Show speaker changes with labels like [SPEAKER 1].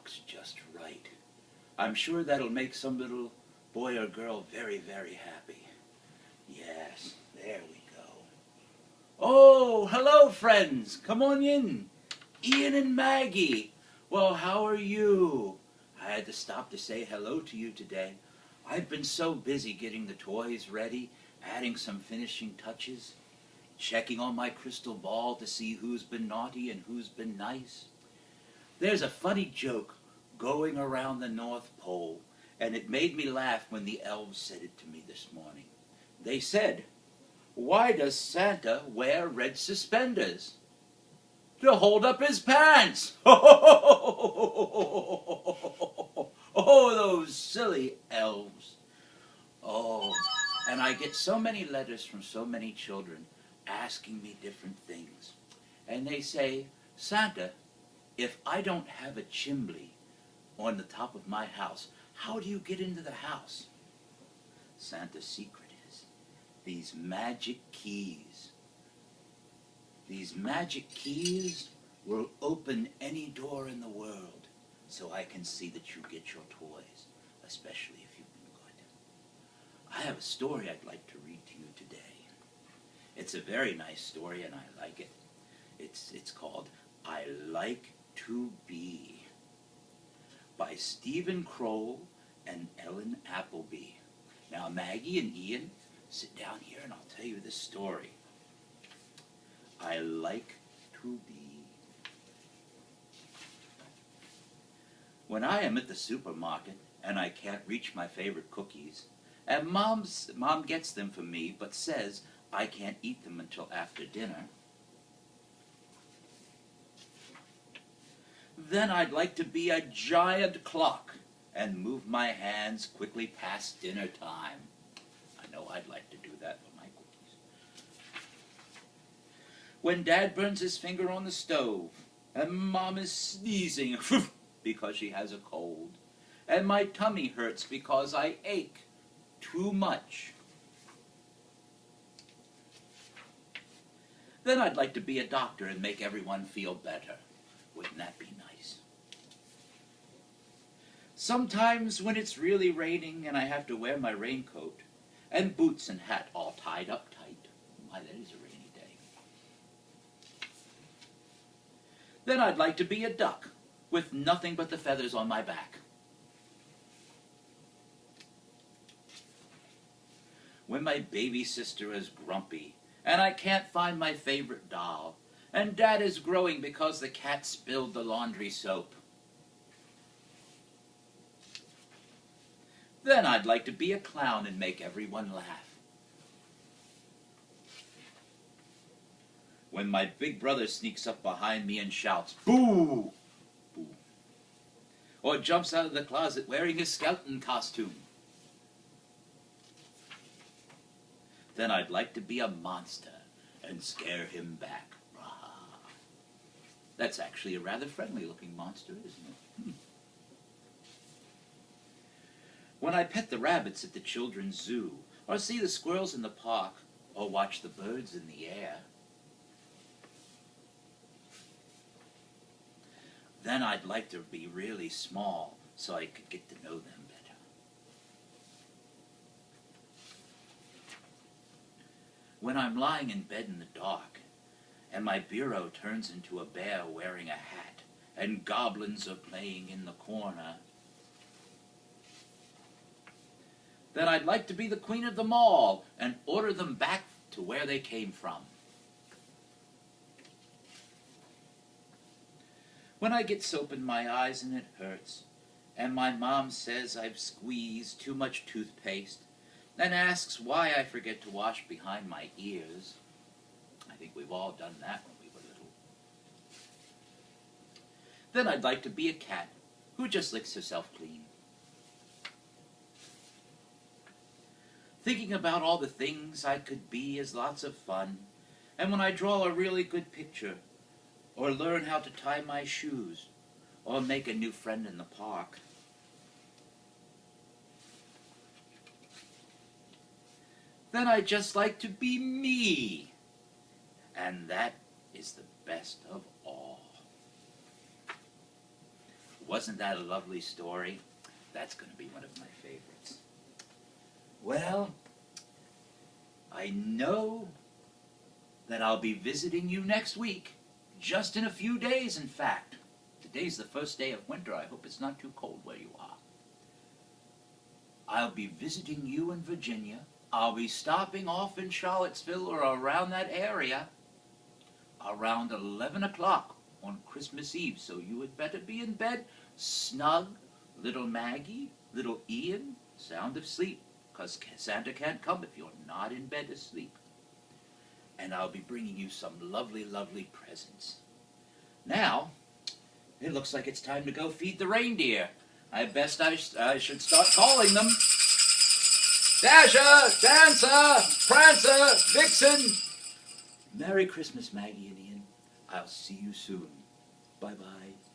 [SPEAKER 1] looks just right. I'm sure that'll make some little boy or girl very, very happy. Yes, there we go. Oh, hello, friends. Come on in. Ian and Maggie. Well, how are you? I had to stop to say hello to you today. I've been so busy getting the toys ready, adding some finishing touches, checking on my crystal ball to see who's been naughty and who's been nice. There's a funny joke going around the North Pole, and it made me laugh when the elves said it to me this morning. They said, "Why does Santa wear red suspenders?" "To hold up his pants." Oh, those silly elves. Oh, and I get so many letters from so many children asking me different things. And they say, "Santa, if I don't have a chimney on the top of my house, how do you get into the house?" Santa's secret is these magic keys. These magic keys will open any door in the world so I can see that you get your toys, especially if you've been good. I have a story I'd like to read to you today. It's a very nice story and I like it. It's called I Like to Be by Stephen Crowell and Ellen Appleby. Now Maggie and Ian, sit down here and I'll tell you this story. I like to be. When I am at the supermarket and I can't reach my favorite cookies, and Mom gets them for me but says I can't eat them until after dinner, then I'd like to be a giant clock and move my hands quickly past dinner time. I know I'd like to do that for my cookies. When Dad burns his finger on the stove, and Mom is sneezing because she has a cold, and my tummy hurts because I ache too much, then I'd like to be a doctor and make everyone feel better. Wouldn't that be nice? Sometimes when it's really raining and I have to wear my raincoat and boots and hat all tied up tight, my, that is a rainy day, then I'd like to be a duck with nothing but the feathers on my back. When my baby sister is grumpy and I can't find my favorite doll, and Dad is growing because the cat spilled the laundry soap, then I'd like to be a clown and make everyone laugh. When my big brother sneaks up behind me and shouts, "Boo!" Boo. Or jumps out of the closet wearing his skeleton costume, then I'd like to be a monster and scare him back. That's actually a rather friendly-looking monster, isn't it? When I pet the rabbits at the children's zoo, or see the squirrels in the park, or watch the birds in the air, then I'd like to be really small so I could get to know them better. When I'm lying in bed in the dark, and my bureau turns into a bear wearing a hat, and goblins are playing in the corner, then I'd like to be the queen of them all and order them back to where they came from. When I get soap in my eyes and it hurts, and my mom says I've squeezed too much toothpaste, and asks why I forget to wash behind my ears, I think we've all done that when we were little, then I'd like to be a cat who just licks herself clean. Thinking about all the things I could be is lots of fun, and when I draw a really good picture, or learn how to tie my shoes, or make a new friend in the park, then I just like to be me, and that is the best of all. Wasn't that a lovely story? That's going to be one of my favorites. Well, I know that I'll be visiting you next week. Just in a few days, in fact. Today's the first day of winter. I hope it's not too cold where you are. I'll be visiting you in Virginia. I'll be stopping off in Charlottesville or around that area around 11 o'clock on Christmas Eve. So you had better be in bed, snug, little Maggie, little Ian, sound asleep, because Santa can't come if you're not in bed asleep. And I'll be bringing you some lovely, lovely presents. Now, it looks like it's time to go feed the reindeer. I should start calling them. Dasher, Dancer, Prancer, Vixen. Merry Christmas, Maggie and Ian. I'll see you soon. Bye-bye.